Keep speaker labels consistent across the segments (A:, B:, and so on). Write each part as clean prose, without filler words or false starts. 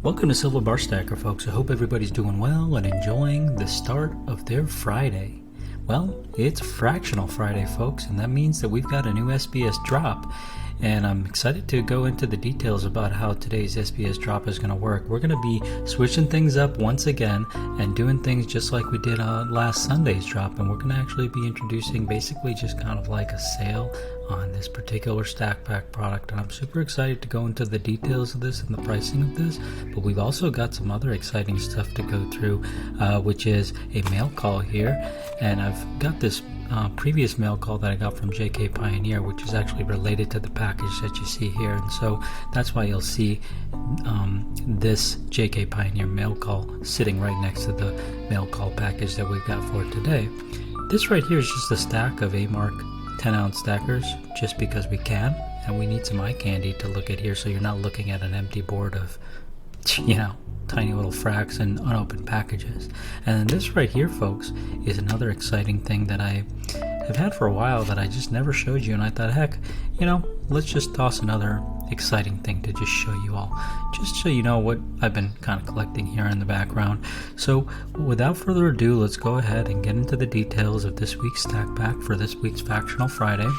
A: Welcome to Silver Bar Stacker, folks. I hope everybody's doing well and enjoying the start of their Friday. Well, it's Fractional Friday, folks, and that means that we've got a new SBS drop. And I'm excited to go into the details about how today's SBS drop is going to work. We're going to be switching things up once again and doing things just like we did on last Sunday's drop. And we're going to actually be introducing basically just kind of like a sale on this particular stack pack product. And I'm super excited to go into the details of this and the pricing of this. But we've also got some other exciting stuff to go through, which is a mail call here. And I've got this previous mail call that I got from JK Pioneer, which is actually related to the package that you see here, and so that's why you'll see this JK Pioneer mail call sitting right next to the mail call package that we've got for today. This right here is just a stack of A-Mark 10-ounce stackers, just because we can, and we need some eye candy to look at here, so you're not looking at an empty board of, tiny little fracks and unopened packages. And then this right here, folks, is another exciting thing that I have had for a while that I just never showed you, and I thought, heck, let's just toss another exciting thing to just show you all, just so you know what I've been kind of collecting here in the background. So without further ado, let's go ahead and get into the details of this week's stack pack for this week's Fractional Friday.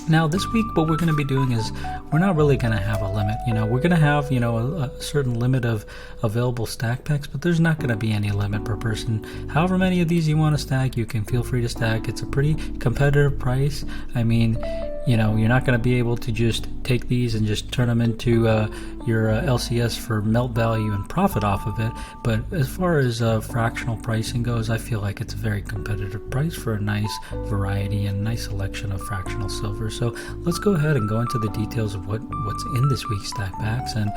A: Now this week what we're going to be doing is we're not really going to have a limit. We're going to have a certain limit of available stack packs, but there's not going to be any limit per person. However many of these you want to stack, you can feel free to stack. It's a pretty competitive price. I mean, you're not going to be able to just take these and just turn them into your LCS for melt value and profit off of it. But as far as fractional pricing goes, I feel like it's a very competitive price for a nice variety and nice selection of fractional silver. So let's go ahead and go into the details of what's in this week's stack packs. And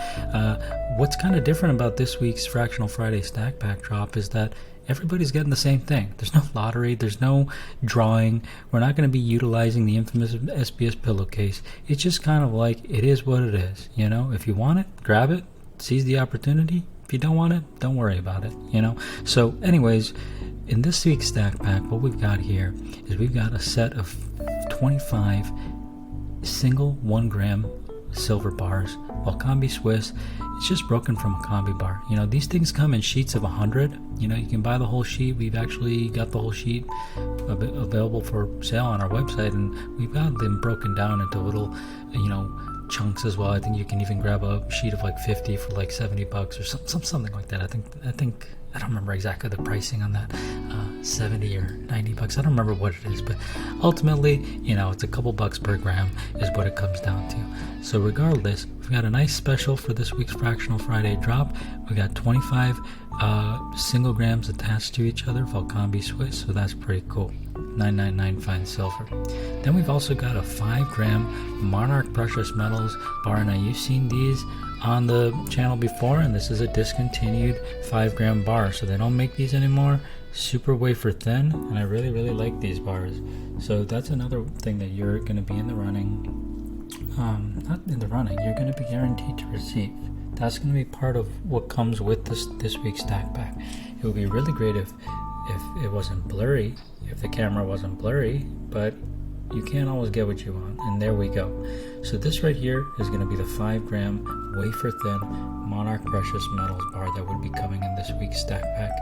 A: what's kind of different about this week's Fractional Friday stack pack drop is that everybody's getting the same thing. There's no lottery, there's no drawing. We're not going to be utilizing the infamous SBS pillowcase. It's just kind of like, it is what it is. If you want it, grab it, seize the opportunity. If you don't want it, don't worry about it. So anyways, in this week's stack pack, what we've got here is we've got a set of 25 single 1 gram silver bars, while Combi Swiss, it's just broken from a combi bar. These things come in sheets of 100. You can buy the whole sheet. We've actually got the whole sheet available for sale on our website, and we've got them broken down into little chunks as well. I think you can even grab a sheet of like 50 for like $70 or something like that. I think I don't remember exactly the pricing on that, 70 or $90. I don't remember what it is, but ultimately, it's a couple bucks per gram is what it comes down to. So regardless, we've got a nice special for this week's Fractional Friday drop. We got 25 single grams attached to each other, Combi Swiss, so that's pretty cool. 999 fine silver. Then we've also got a 5 gram Monarch Precious Metals bar. Now you've seen these on the channel before, and this is a discontinued 5 gram bar, so they don't make these anymore. Super wafer thin, and I really like these bars. So that's another thing that you're going to be in the running. Not in the running, you're going to be guaranteed to receive. That's going to be part of what comes with this week's stack pack. It would be really great if it wasn't blurry, if the camera wasn't blurry, but you can't always get what you want, and there we go. So this right here is going to be the 5 gram wafer thin Monarch Precious Metals bar that would be coming in this week's stack pack.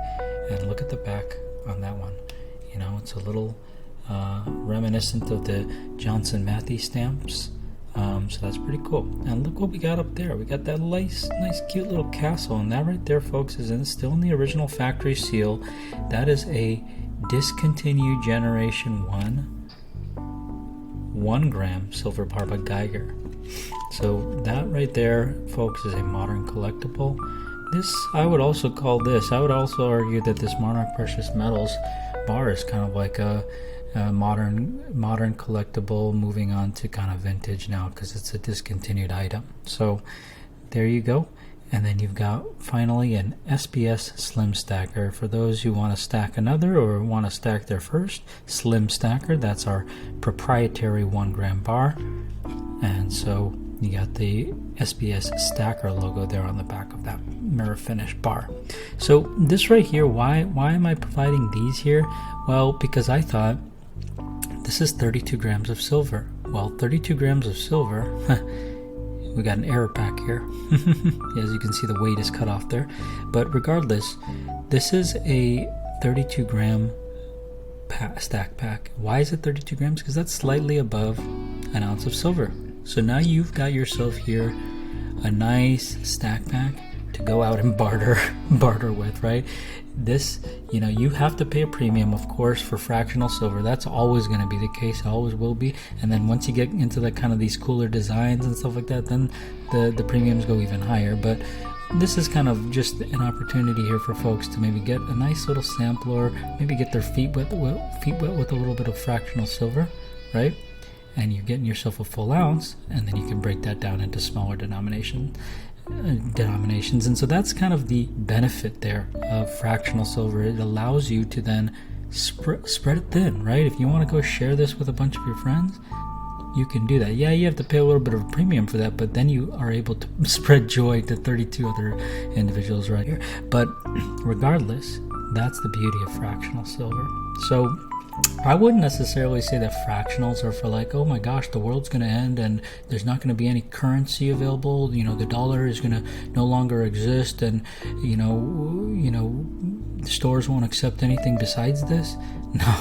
A: And look at the back on that one. It's a little reminiscent of the Johnson Matthey stamps. So that's pretty cool. And look what we got up there. We got that nice cute little castle, and that right there, folks, is still in the original factory seal. That is a discontinued Generation 1 gram silver bar by Geiger. So that right there, folks, is a modern collectible. I would also argue that this Monarch Precious Metals bar is kind of like a modern collectible, moving on to kind of vintage now, because it's a discontinued item. So there you go. And then you've got finally an SBS Slim Stacker for those who want to stack another or want to stack their first Slim Stacker. That's our proprietary 1 gram bar. And so you got the SBS Stacker logo there on the back of that mirror finish bar. So this right here, why am I providing these here? Well, because I thought this is 32 grams of silver. Well, 32 grams of silver, we got an error pack here. As you can see, the weight is cut off there. But regardless, this is a 32 gram stack pack. Why is it 32 grams? Because that's slightly above an ounce of silver. So now you've got yourself here a nice stack pack to go out and barter with, right? This, you have to pay a premium, of course, for fractional silver. That's always going to be the case, always will be. And then once you get into the kind of these cooler designs and stuff like that, then the premiums go even higher. But this is kind of just an opportunity here for folks to maybe get a nice little sample, or maybe get their feet wet with a little bit of fractional silver, right? And you're getting yourself a full ounce, and then you can break that down into smaller denominations. And so that's kind of the benefit there of fractional silver. It allows you to then spread it thin, right? If you want to go share this with a bunch of your friends, you can do that. Yeah, you have to pay a little bit of a premium for that, but then you are able to spread joy to 32 other individuals right here. But regardless, that's the beauty of fractional silver. So I wouldn't necessarily say that fractionals are for like, oh my gosh, the world's going to end and there's not going to be any currency available. The dollar is going to no longer exist, and the stores won't accept anything besides this. No,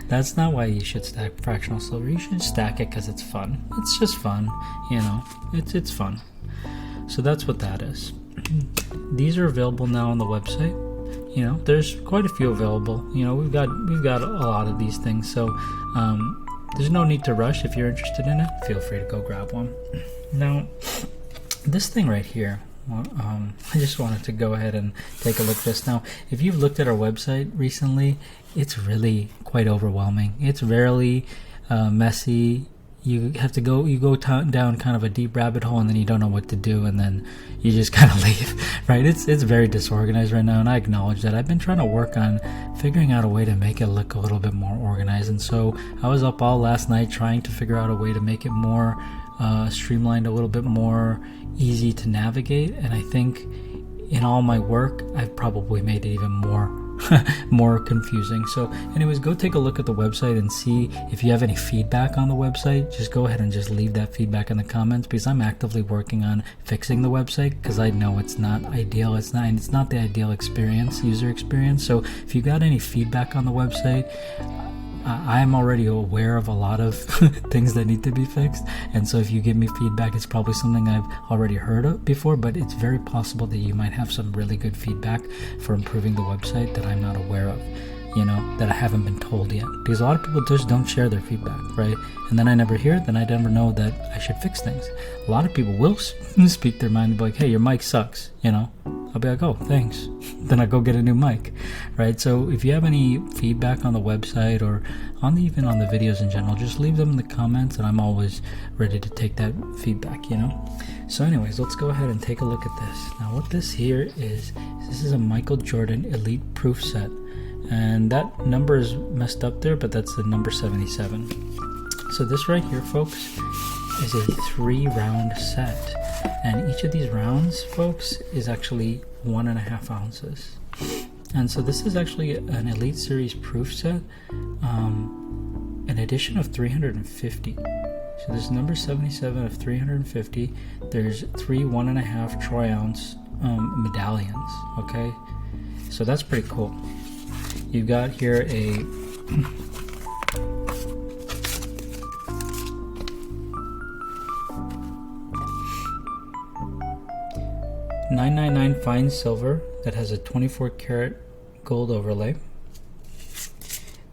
A: that's not why you should stack fractional silver. You should stack it because it's fun. It's just fun, It's fun. So that's what that is. These are available now on the website. There's quite a few available. We've got a lot of these things, so there's no need to rush. If you're interested in it, feel free to go grab one. Now, this thing right here, I just wanted to go ahead and take a look at this. Now, if you've looked at our website recently, it's really quite overwhelming. It's very messy. You go down kind of a deep rabbit hole, and then you don't know what to do, and then you just kind of leave, right? It's very disorganized right now, and I acknowledge that. I've been trying to work on figuring out a way to make it look a little bit more organized, and so I was up all last night trying to figure out a way to make it more streamlined, a little bit more easy to navigate, and I think in all my work, I've probably made it even more confusing. So anyways, go take a look at the website and see if you have any feedback on the website. Just go ahead and just leave that feedback in the comments, because I'm actively working on fixing the website, because I know it's not ideal. It's not the ideal user experience. So if you got any feedback on the website, I'm already aware of a lot of things that need to be fixed, and so if you give me feedback, it's probably something I've already heard of before, but it's very possible that you might have some really good feedback for improving the website that I'm not aware of, that I haven't been told yet, because a lot of people just don't share their feedback, right? And then I never hear it, then I never know that I should fix things. A lot of people will speak their mind and be like, hey, your mic sucks, I'll be like, oh, thanks. Then I go get a new mic, right? So if you have any feedback on the website, or even on the videos in general, just leave them in the comments, and I'm always ready to take that feedback, So anyways, let's go ahead and take a look at this. Now what this here is a Michael Jordan Elite Proof Set, and that number is messed up there, but that's the number 77. So this right here, folks, is a 3-round set. And each of these rounds, folks, is actually 1.5 ounces. And so this is actually an Elite Series proof set, an edition of 350. So this is number 77 of 350. There's 3 1.5 troy ounce medallions, okay? So that's pretty cool. You've got here a .999 fine silver that has a 24 karat gold overlay.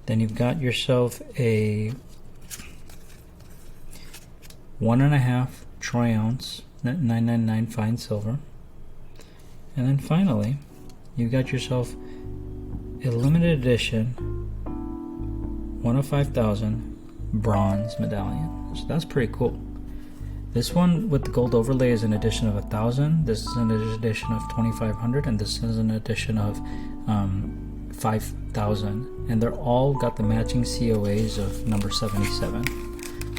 A: Then you've got yourself a 1.5 troy ounce 999 fine silver. And then finally, you've got yourself a limited edition 1 of 5,000 bronze medallion. So that's pretty cool. This one with the gold overlay is an edition of 1,000. This is an edition of 2,500, and this is an edition of 5,000. And they're all got the matching COAs of number 77.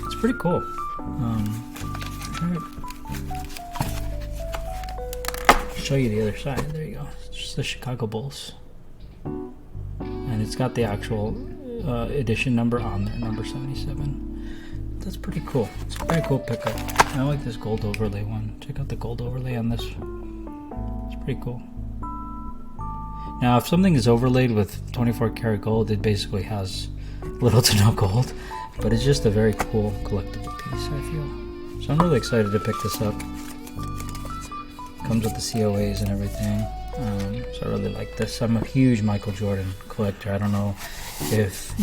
A: It's pretty cool. Alright. show you the other side. There you go. It's just the Chicago Bulls. And it's got the actual edition number on there, number 77. That's pretty cool. It's a very cool pickup. I like this gold overlay one. Check out the gold overlay on this. It's pretty cool. Now, if something is overlaid with 24 karat gold, it basically has little to no gold. But it's just a very cool collectible piece, I feel. So I'm really excited to pick this up. Comes with the COAs and everything. So I really like this. I'm a huge Michael Jordan collector. I don't know if,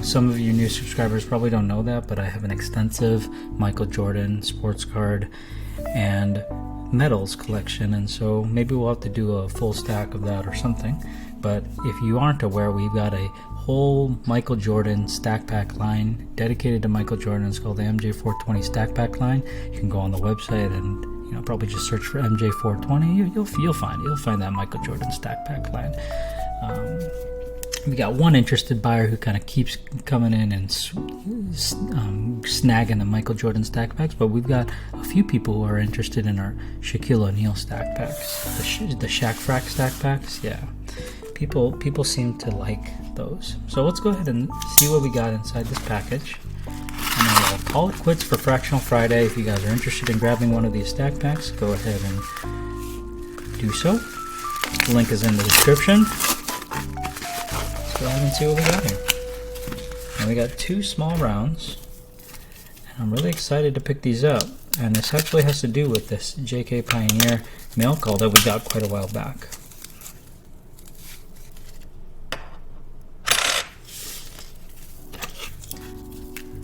A: some of you new subscribers probably don't know that, but I have an extensive Michael Jordan sports card and medals collection, and so maybe we'll have to do a full stack of that or something. But if you aren't aware, we've got a whole Michael Jordan stack pack line dedicated to Michael Jordan. It's called the MJ420 stack pack line. You can go on the website and probably just search for MJ420. You'll find that Michael Jordan stack pack line. We got one interested buyer who kind of keeps coming in and snagging the Michael Jordan stack packs, but we've got a few people who are interested in our Shaquille O'Neal stack packs, the Shaq Frack stack packs. Yeah, people seem to like those. So let's go ahead and see what we got inside this package. And then we'll call it quits for Fractional Friday. If you guys are interested in grabbing one of these stack packs, go ahead and do so. The link is in the description. Let's go ahead and see what we got here. And we got 2 small rounds. And I'm really excited to pick these up. And this actually has to do with this JK Pioneer mail call that we got quite a while back.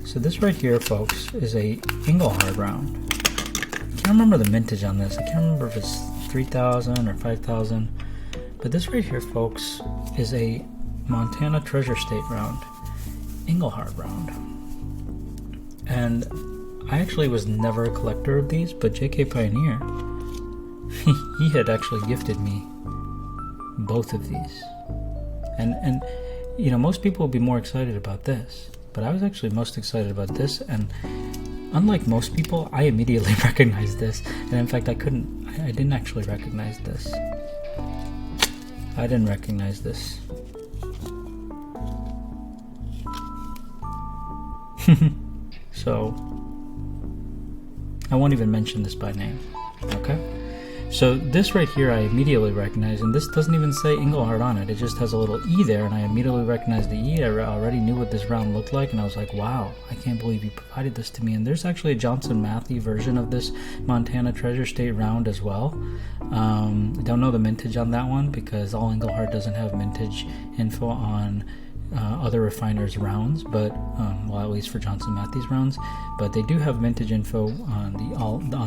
A: So this right here, folks, is a Engelhard round. I can't remember the mintage on this. I can't remember if it's 3000 or 5000. But this right here, folks, is a Montana Treasure State round. Engelhard round. And I actually was never a collector of these, but JK Pioneer, he had actually gifted me both of these. And most people would be more excited about this. But I was actually most excited about this, and unlike most people, I immediately recognized this. And in fact, I didn't actually recognize this. I didn't recognize this. So, I won't even mention this by name, okay? So this right here I immediately recognize, and this doesn't even say Engelhard on it. It just has a little E there, and I immediately recognized the E. I already knew what this round looked like, and I was like, wow, I can't believe you provided this to me. And there's actually a Johnson Matthey version of this Montana Treasure State round as well. I don't know the mintage on that one because all Engelhard doesn't have mintage info on other refiners' rounds, but at least for Johnson Matthey's rounds. But they do have vintage info on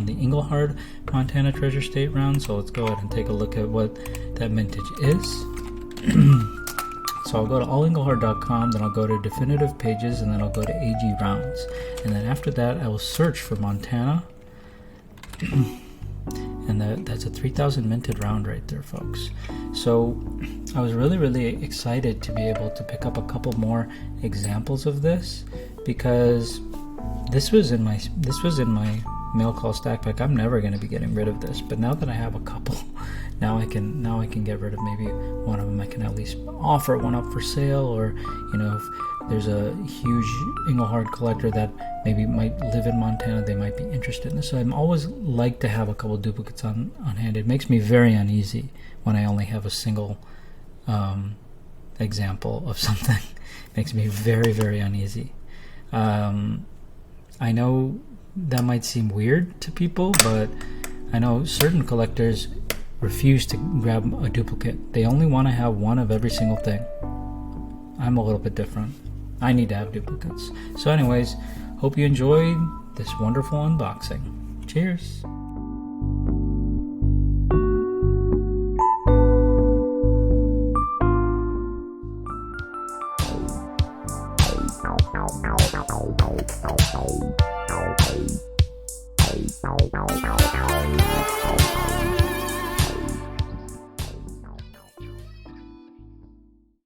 A: the Engelhard Montana Treasure State round. So let's go ahead and take a look at what that mintage is. So I'll go to allengelhard.com, then I'll go to definitive pages, and then I'll go to AG rounds, and then after that I will search for Montana. And that's a 3000 minted round right there, folks. So I was really excited to be able to pick up a couple more examples of this, because this was in my mail call stack pack. I'm never going to be getting rid of this, but now that I have a couple, now I can get rid of maybe one of them. I can at least offer one up for sale, or if there's a huge Engelhard collector that maybe might live in Montana, they might be interested in this. So I'm always like to have a couple duplicates on hand. It makes me very uneasy when I only have a single example of something. It makes me very uneasy. I know that might seem weird to people, but I know certain collectors refuse to grab a duplicate. They only want to have one of every single thing. I'm a little bit different. I need to have duplicates. So anyways, hope you enjoyed this wonderful unboxing. Cheers!